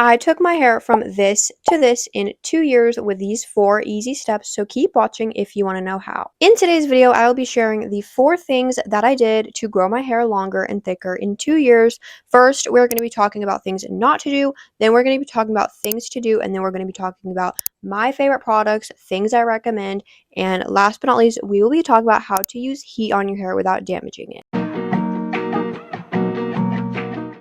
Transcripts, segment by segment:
I took my hair from this to this in 2 years with these 4 easy steps, so keep watching if you want to know how. In today's video, I will be sharing the 4 things that I did to grow my hair longer and thicker in 2 years. First, we're going to be talking about things not to do, then we're going to be talking about things to do, and then we're going to be talking about my favorite products, things I recommend, and last but not least, we will be talking about how to use heat on your hair without damaging it.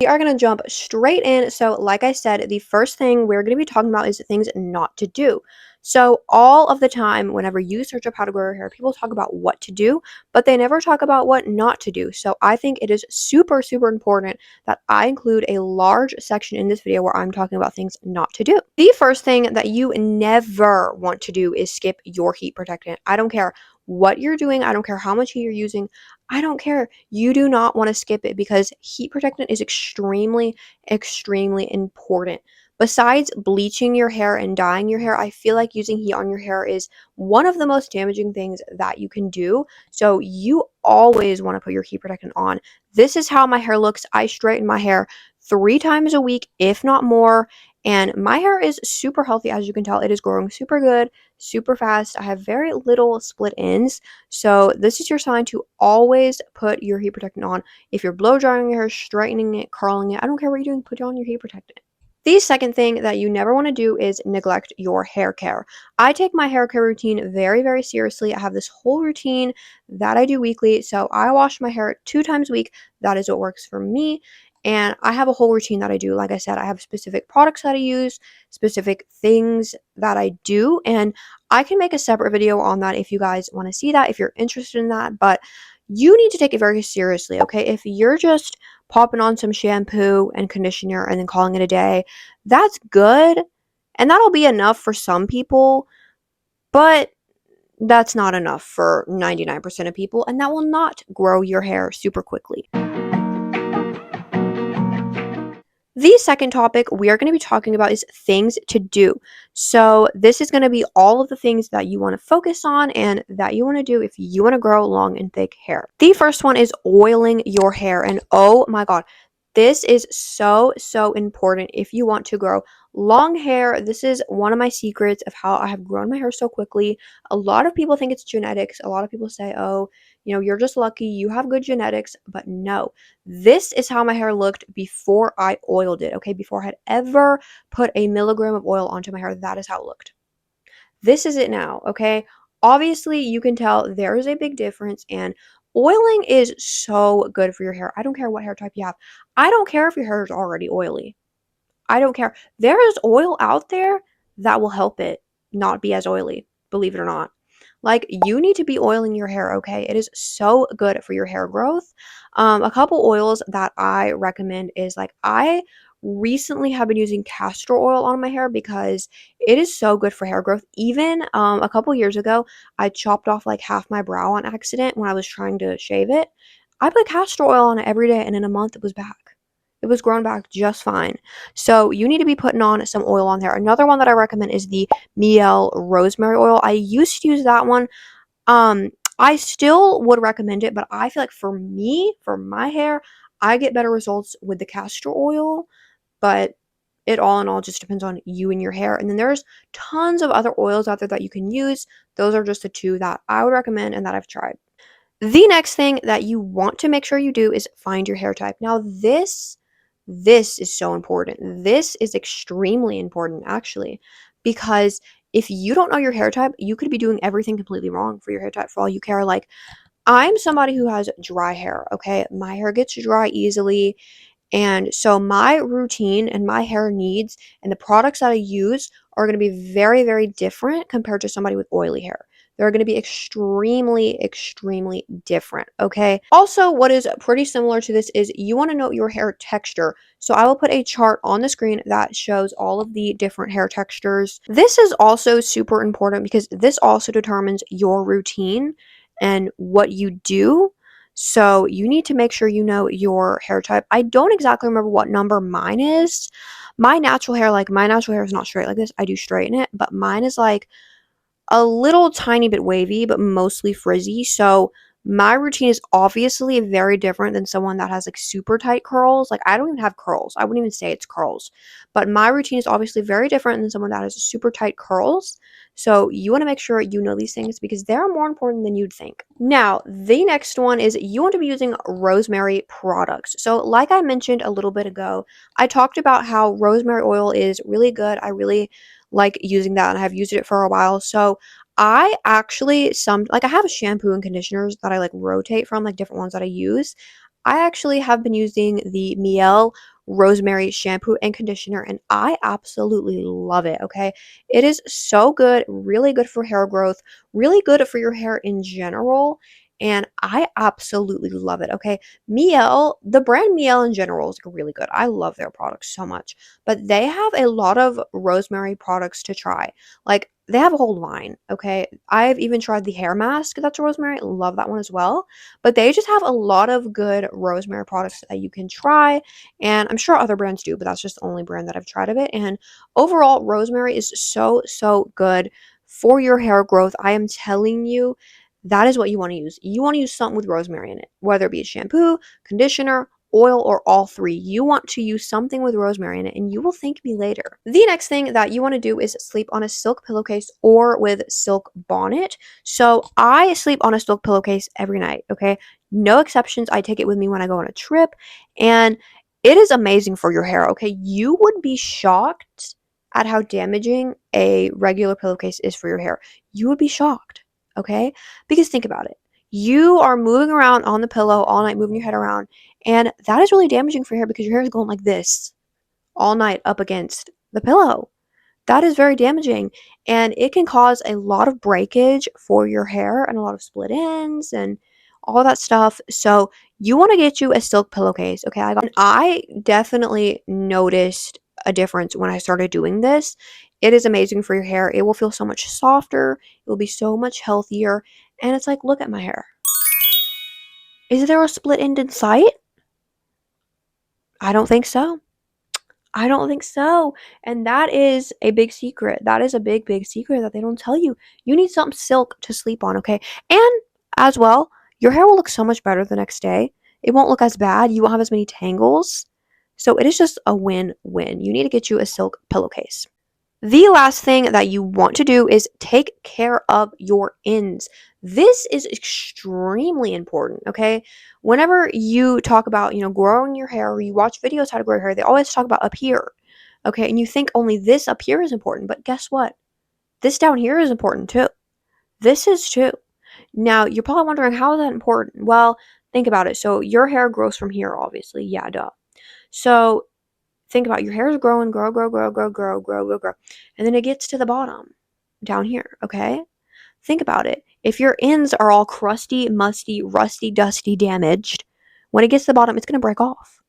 We are going to jump straight in. So, like I said, the first thing we're going to be talking about is things not to do. So, all of the time, whenever you search up how to grow your hair, people talk about what to do, but they never talk about what not to do. So, I think it is super, super important that I include a large section in this video where I'm talking about things not to do. The first thing that you never want to do is skip your heat protectant. I don't care what you're doing, I don't care how much heat you're using. I don't care. You do not want to skip it because heat protectant is extremely, extremely important. Besides bleaching your hair and dyeing your hair, I feel like using heat on your hair is one of the most damaging things that you can do. So you always want to put your heat protectant on. This is how my hair looks. I straighten my hair 3 times a week, if not more. And my hair is super healthy, as you can tell. It is growing super good, super fast. I have very little split ends. So this is your sign to always put your heat protectant on. If you're blow drying your hair, straightening it, curling it, I don't care what you're doing, put on your heat protectant. The second thing that you never want to do is neglect your hair care. I take my hair care routine very, very seriously. I have this whole routine that I do weekly. So I wash my hair 2 times a week. That is what works for me. And I have a whole routine that I do. Like I said, I have specific products that I use, specific things that I do, and I can make a separate video on that if you guys want to see that, if you're interested in that, but you need to take it very seriously, okay? If you're just popping on some shampoo and conditioner and then calling it a day, that's good, and that'll be enough for some people, but that's not enough for 99% of people, and that will not grow your hair super quickly. The second topic we are going to be talking about is things to do. So this is going to be all of the things that you want to focus on and that you want to do if you want to grow long and thick hair. The first one is oiling your hair. And oh my God, this is so, so important if you want to grow long hair. This is one of my secrets of how I have grown my hair so quickly. A lot of people think it's genetics. A lot of people say, oh, you're just lucky, you have good genetics, but no. This is how my hair looked before I oiled it, okay? Before I had ever put a milligram of oil onto my hair, that is how it looked. This is it now, okay? Obviously, you can tell there is a big difference, and oiling is so good for your hair. I don't care what hair type you have. I don't care if your hair is already oily. I don't care. There is oil out there that will help it not be as oily, believe it or not. Like, you need to be oiling your hair, okay? It is so good for your hair growth. A couple oils that I recommend is, like, I recently have been using castor oil on my hair because it is so good for hair growth. Even a couple years ago, I chopped off like half my brow on accident when I was trying to shave it. I put castor oil on it every day, and in a month it was back. It was grown back just fine. So you need to be putting on some oil on there. Another one that I recommend is the Miel rosemary oil. I used to use that one. I still would recommend it, but I feel like for me, for my hair, I get better results with the castor oil, but it all in all just depends on you and your hair. And then there's tons of other oils out there that you can use. Those are just the 2 that I would recommend and that I've tried. The next thing that you want to make sure you do is find your hair type. Now, this is so important. This is extremely important, actually, because if you don't know your hair type, you could be doing everything completely wrong for your hair type for all you care. Like, I'm somebody who has dry hair, okay? My hair gets dry easily, and so my routine and my hair needs and the products that I use are going to be very, very different compared to somebody with oily hair. They're going to be extremely, extremely different, okay? Also, what is pretty similar to this is you want to know your hair texture. So I will put a chart on the screen that shows all of the different hair textures. This is also super important because this also determines your routine and what you do. So you need to make sure you know your hair type. I don't exactly remember what number mine is. My natural hair is not straight like this. I do straighten it, but mine is like a little tiny bit wavy, but mostly frizzy. So My routine is obviously very different than someone that has like super tight curls. Like I don't even have curls. I wouldn't even say it's curls. But my routine is obviously very different than someone that has super tight curls. So you want to make sure you know these things because they're more important than you'd think. Now, the next one is you want to be using rosemary products. So like I mentioned a little bit ago, I talked about how rosemary oil is really good. I really like using that and I've used it for a while. So I actually I have a shampoo and conditioners that I like rotate from, like different ones that I use. I actually have been using the Mielle rosemary shampoo and conditioner and I absolutely love it, okay? It is so good, really good for hair growth, really good for your hair in general, and I absolutely love it, okay? Mielle, the brand Mielle in general is really good. I love their products so much, but they have a lot of rosemary products to try. Like they have a whole line, okay? I've even tried the hair mask that's rosemary. Love that one as well. But they just have a lot of good rosemary products that you can try. And I'm sure other brands do, but that's just the only brand that I've tried of it. And overall, rosemary is so, so good for your hair growth. I am telling you, that is what you want to use. You want to use something with rosemary in it, whether it be a shampoo, conditioner, oil, or all three. You want to use something with rosemary in it, and you will thank me later. The next thing that you want to do is sleep on a silk pillowcase or with silk bonnet. So I sleep on a silk pillowcase every night, okay? No exceptions. I take it with me when I go on a trip, and it is amazing for your hair, okay? You would be shocked at how damaging a regular pillowcase is for your hair. You would be shocked, okay? Because think about it. You are moving around on the pillow all night, moving your head around, and that is really damaging for your hair because your hair is going like this all night up against the pillow. That is very damaging and it can cause a lot of breakage for your hair and a lot of split ends and all that stuff. So you want to get you a silk pillowcase, okay? I definitely noticed a difference when I started doing this. It is amazing for your hair. It will feel so much softer. It will be so much healthier. And it's like, look at my hair. Is there a split end in sight? I don't think so. I don't think so. And that is a big secret. That is a big, big secret that they don't tell you. You need something silk to sleep on, okay? And as well, your hair will look so much better the next day. It won't look as bad. You won't have as many tangles. So it is just a win-win. You need to get you a silk pillowcase. The last thing that you want to do is take care of your ends. This is extremely important, okay? Whenever you talk about, growing your hair or you watch videos how to grow your hair, they always talk about up here, okay? And you think only this up here is important, but guess what? This down here is important too. This is too. Now, you're probably wondering, how is that important? Well, think about it. So your hair grows from here, obviously. Yeah, duh. So think about it. Your hair is growing, grow, grow, grow, grow, grow, grow, grow, grow. And then it gets to the bottom down here, okay? Think about it. If your ends are all crusty, musty, rusty, dusty, damaged, when it gets to the bottom, it's going to break off.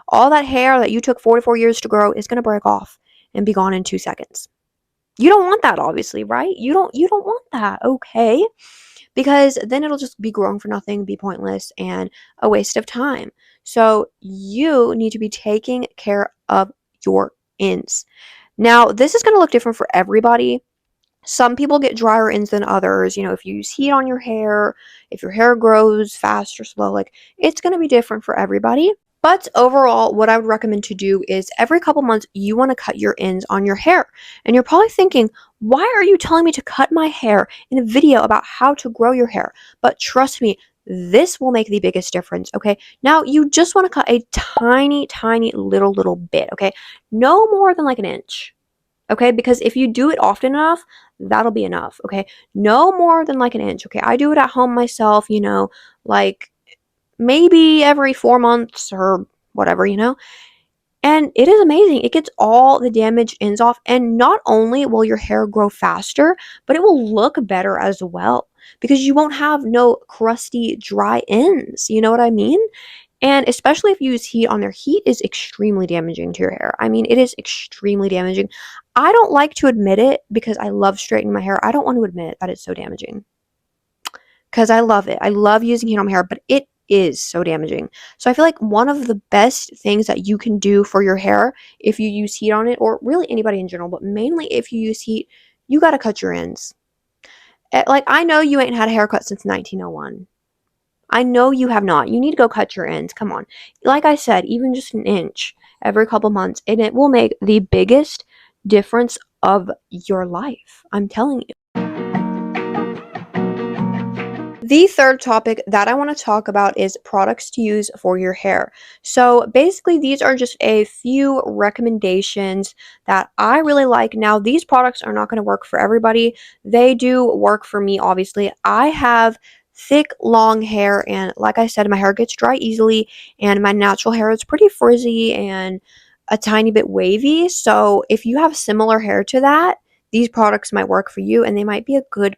All that hair that you took 44 years to grow is going to break off and be gone in 2 seconds. You don't want that, obviously, right? You don't want that, okay? Because then it'll just be growing for nothing, be pointless, and a waste of time. So you need to be taking care of your ends. Now, this is going to look different for everybody. Some people get drier ends than others. If you use heat on your hair, if your hair grows fast or slow, like it's going to be different for everybody. But overall, what I would recommend to do is every couple months, you want to cut your ends on your hair. And you're probably thinking, why are you telling me to cut my hair in a video about how to grow your hair? But trust me, this will make the biggest difference, okay? Now, you just want to cut a tiny, tiny little bit, okay? No more than like an inch, okay? Because if you do it often enough, that'll be enough, okay? No more than like an inch, okay? I do it at home myself, like maybe every 4 months or whatever, and it is amazing. It gets all the damaged ends off, and not only will your hair grow faster, but it will look better as well because you won't have no crusty, dry ends. You know what I mean? And especially if you use heat on there, heat is extremely damaging to your hair. I mean, it is extremely damaging. I don't like to admit it because I love straightening my hair. I don't want to admit that it's so damaging because I love it. I love using heat on my hair, but it is so damaging. So I feel like one of the best things that you can do for your hair if you use heat on it, or really anybody in general, but mainly if you use heat, you got to cut your ends. Like, I know you ain't had a haircut since 1901. I know you have not. You need to go cut your ends. Come on. Like I said, even just an inch every couple months, and it will make the biggest difference of your life. I'm telling you. The third topic that I want to talk about is products to use for your hair. So basically, these are just a few recommendations that I really like. Now, these products are not going to work for everybody. They do work for me, obviously. I have thick, long hair, and like I said, my hair gets dry easily, and my natural hair is pretty frizzy and a tiny bit wavy. So if you have similar hair to that, these products might work for you, and they might be a good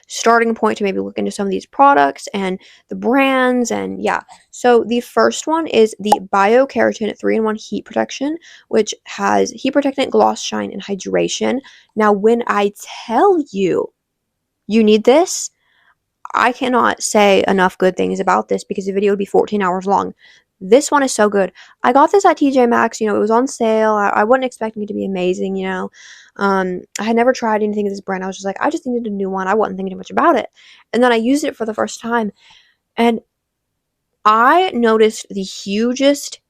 starting point to maybe look into some of these products and the brands. And yeah, so the first one is the Biokeratin 3-in-1 Heat Protection, which has heat protectant, gloss, shine, and hydration. Now, when I tell you you need this, I cannot say enough good things about this because the video would be 14 hours long. This one is so good. I got this at TJ Maxx. It was on sale. I wasn't expecting it to be amazing. I had never tried anything of this brand. I was just like, I just needed a new one. I wasn't thinking too much about it. And then I used it for the first time. And I noticed the hugest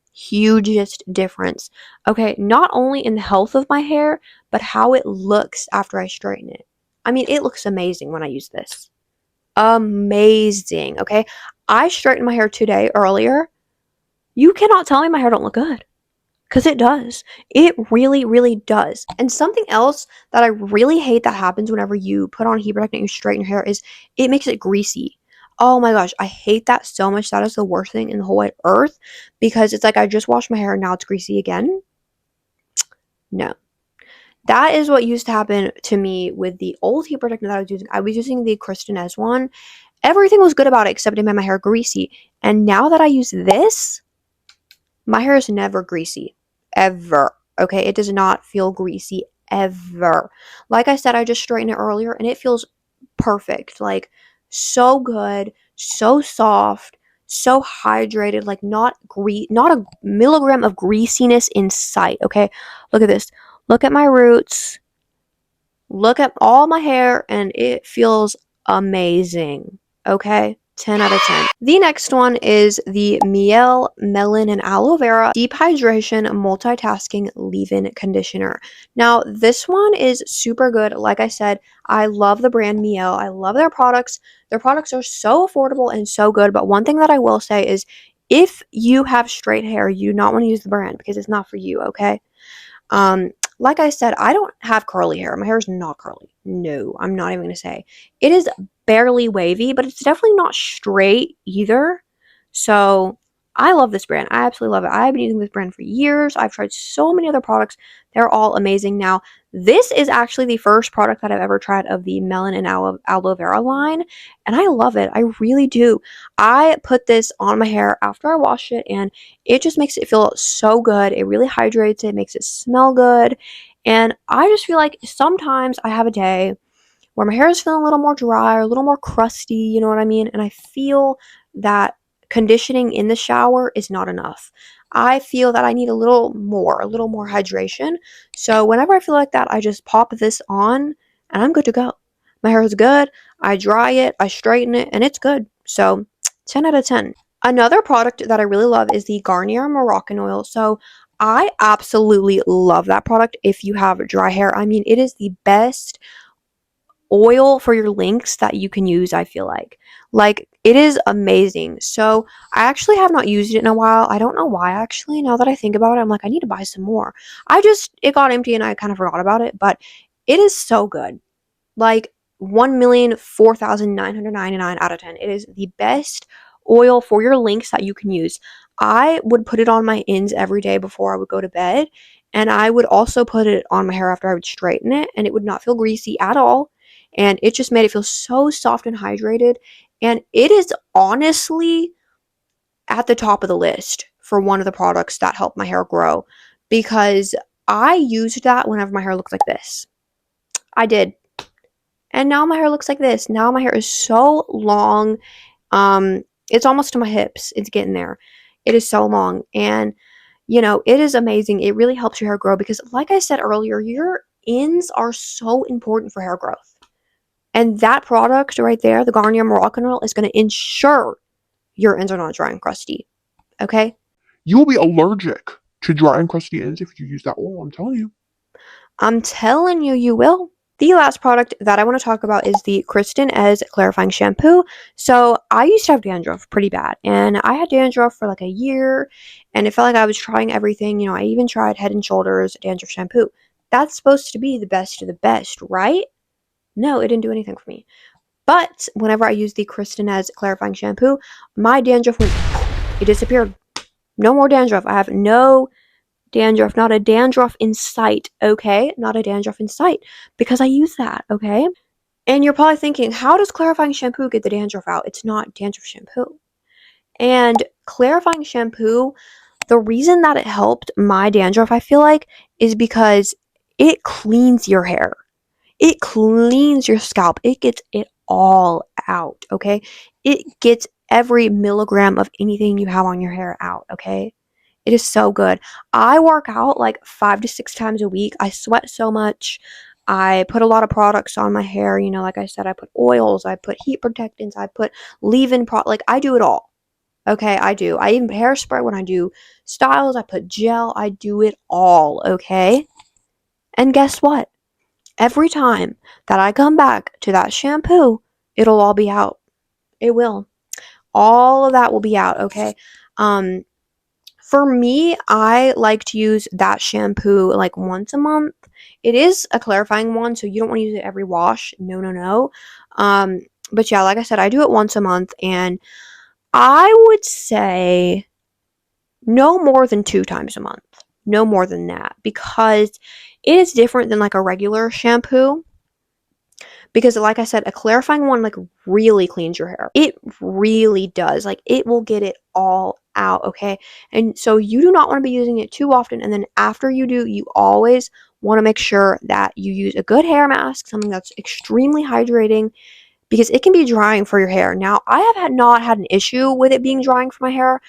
difference. Okay, not only in the health of my hair, but how it looks after I straighten it. I mean, it looks amazing when I use this. Amazing. Okay. I straightened my hair today earlier. You cannot tell me my hair don't look good. Because it does. It really does. And something else that I really hate that happens whenever you put on heat protectant and you straighten your hair is it makes it greasy. Oh my gosh, I hate that so much. That is the worst thing in the whole wide earth because it's like I just washed my hair and now it's greasy again. No. That is what used to happen to me with the old heat protectant that I was using. I was using the Kristen S one. Everything was good about it except it made my hair greasy. And now that I use this, my hair is never greasy. Ever. Okay? It does not feel greasy ever. Like I said, I just straightened it earlier and it feels perfect. Like so good, so soft, so hydrated, like not a milligram of greasiness in sight. Okay? Look at this. Look at my roots. Look at all my hair and it feels amazing. Okay? 10 out of 10. The next one is the Miel Melon and Aloe Vera Deep Hydration Multitasking Leave-In Conditioner. Now, this one is super good. Like I said, I love the brand Miel. I love their products. Their products are so affordable and so good. But one thing that I will say is if you have straight hair, you do not want to use the brand because it's not for you, okay? Like I said, I don't have curly hair. My hair is not curly. No, I'm not even going to say. It is barely wavy, but it's definitely not straight either. So I love this brand. I absolutely love it. I've been using this brand for years. I've tried so many other products. They're all amazing. Now, this is actually the first product that I've ever tried of the Melon and Aloe Vera line, and I love it. I really do. I put this on my hair after I wash it, and it just makes it feel so good. It really hydrates it, makes it smell good. And I just feel like sometimes I have a day where my hair is feeling a little more dry or a little more crusty, you know what I mean? And I feel that conditioning in the shower is not enough. I feel that I need a little more hydration. So whenever I feel like that, I just pop this on and I'm good to go. My hair is good. I dry it, I straighten it, and it's good. So 10 out of 10. Another product that I really love is the Garnier Moroccan Oil. So I absolutely love that product if you have dry hair. I mean, it is the best oil for your links that you can use, I feel like. Like, it is amazing. So, I actually have not used it in a while. I don't know why, actually. Now that I think about it, I'm like, I need to buy some more. It got empty and I kind of forgot about it, but it is so good. Like, 1,004,999 out of 10. It is the best oil for your links that you can use. I would put it on my ends every day before I would go to bed, and I would also put it on my hair after I would straighten it, and it would not feel greasy at all. And it just made it feel so soft and hydrated. And it is honestly at the top of the list for one of the products that helped my hair grow because I used that whenever my hair looked like this. I did. And now my hair looks like this. Now my hair is so long. It's almost to my hips. It's getting there. It is so long. And, it is amazing. It really helps your hair grow because, like I said earlier, your ends are so important for hair growth. And that product right there, the Garnier Moroccan Oil, is going to ensure your ends are not dry and crusty. Okay? You will be allergic to dry and crusty ends if you use that oil, I'm telling you. I'm telling you, you will. The last product that I want to talk about is the Kristen Ez Clarifying Shampoo. So I used to have dandruff pretty bad, and I had dandruff for like a year, and it felt like I was trying everything. You know, I even tried Head and Shoulders dandruff shampoo. That's supposed to be the best of the best, right? No, it didn't do anything for me. But whenever I used the Kristen Ez Clarifying Shampoo, my dandruff went, it disappeared. No more dandruff. I have no dandruff, not a dandruff in sight, okay? Not a dandruff in sight because I use that, okay? And you're probably thinking, how does clarifying shampoo get the dandruff out? It's not dandruff shampoo. And clarifying shampoo, the reason that it helped my dandruff, I feel like, is because it cleans your hair. It cleans your scalp. It gets it all out, okay? It gets every milligram of anything you have on your hair out, okay? It is so good. I work out like 5 to 6 times a week. I sweat so much. I put a lot of products on my hair. You know, like I said, I put oils, I put heat protectants, I put leave-in like I do it all. Okay, I do. I even hairspray when I do styles. I put gel. I do it all. Okay. And guess what? Every time that I come back to that shampoo, it'll all be out. It will. All of that will be out. Okay. Um, For me, I like to use that shampoo like once a month. It is a clarifying one, so you don't want to use it every wash. No, no, no. Um, but yeah, like I said, I do it once a month, and I would say no more than 2 times a month. No more than that, because it is different than like a regular shampoo. Because like I said, a clarifying one like really cleans your hair. It really does. Like it will get it all out, okay? And so you do not want to be using it too often, and then after you do, you always want to make sure that you use a good hair mask, something that's extremely hydrating, because it can be drying for your hair. Now, I have not had an issue with it being drying for my hair,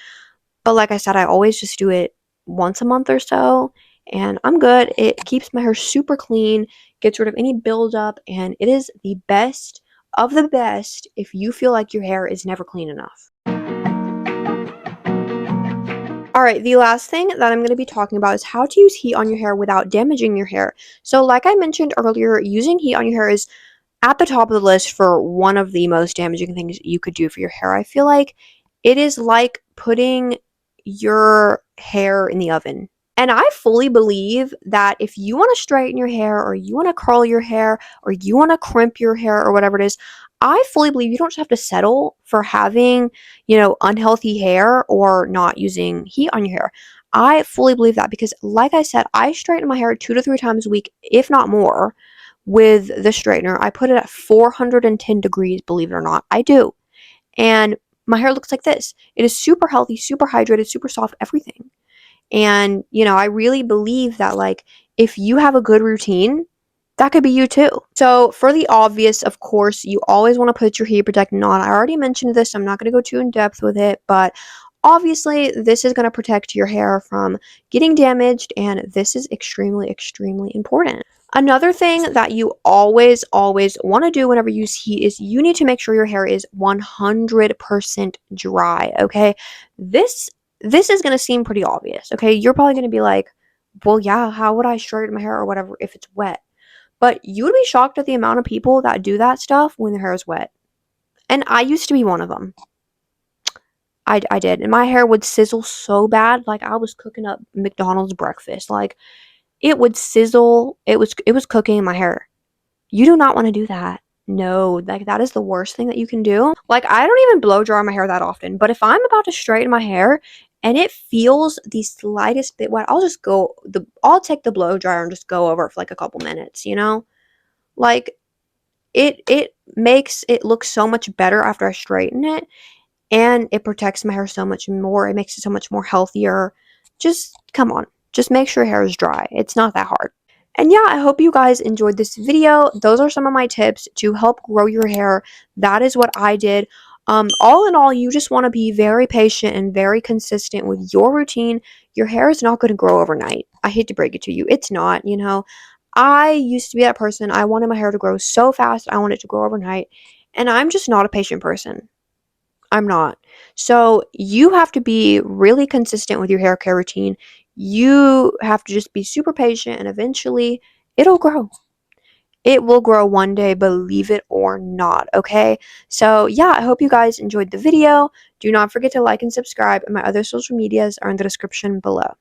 but like I said, I always just do it once a month or so, and I'm good. It keeps my hair super clean, gets rid of any buildup, and it is the best of the best if you feel like your hair is never clean enough. Alright, the last thing that I'm going to be talking about is how to use heat on your hair without damaging your hair. So like I mentioned earlier, using heat on your hair is at the top of the list for one of the most damaging things you could do for your hair. I feel like it is like putting your hair in the oven. And I fully believe that if you want to straighten your hair, or you want to curl your hair, or you want to crimp your hair, or whatever it is, I fully believe you don't just have to settle for having, unhealthy hair or not using heat on your hair. I fully believe that because, like I said, I straighten my hair 2 to 3 times a week, if not more, with the straightener. I put it at 410 degrees, believe it or not. I do. And my hair looks like this. It is super healthy, super hydrated, super soft, everything. And, I really believe that, like, if you have a good routine, that could be you too. So, for the obvious, of course, you always want to put your heat protectant on. I already mentioned this, so I'm not going to go too in depth with it, but obviously, this is going to protect your hair from getting damaged, and this is extremely, extremely important. Another thing that you always, always want to do whenever you use heat is you need to make sure your hair is 100% dry, okay? This is going to seem pretty obvious, okay? You're probably going to be like, well, yeah, how would I straighten my hair or whatever if it's wet? But you would be shocked at the amount of people that do that stuff when their hair is wet. And I used to be one of them. I did. And my hair would sizzle so bad, like I was cooking up McDonald's breakfast. Like it would sizzle. It was cooking in my hair. You do not want to do that. No, like that is the worst thing that you can do. Like I don't even blow dry my hair that often, but if I'm about to straighten my hair and it feels the slightest bit wet, I'll take the blow dryer and just go over it for like a couple minutes, Like it makes it look so much better after I straighten it, and it protects my hair so much more. It makes it so much more healthier. Just come on. Just make sure your hair is dry. It's not that hard. And yeah, I hope you guys enjoyed this video. Those are some of my tips to help grow your hair. That is what I did. All in all, you just want to be very patient and very consistent with your routine. Your hair is not going to grow overnight. I hate to break it to you. It's not. I used to be that person. I wanted my hair to grow so fast. I wanted it to grow overnight. And I'm just not a patient person. I'm not. So you have to be really consistent with your hair care routine. You have to just be super patient and eventually it'll grow. It will grow one day, believe it or not, okay? So, yeah, I hope you guys enjoyed the video. Do not forget to like and subscribe, and my other social medias are in the description below.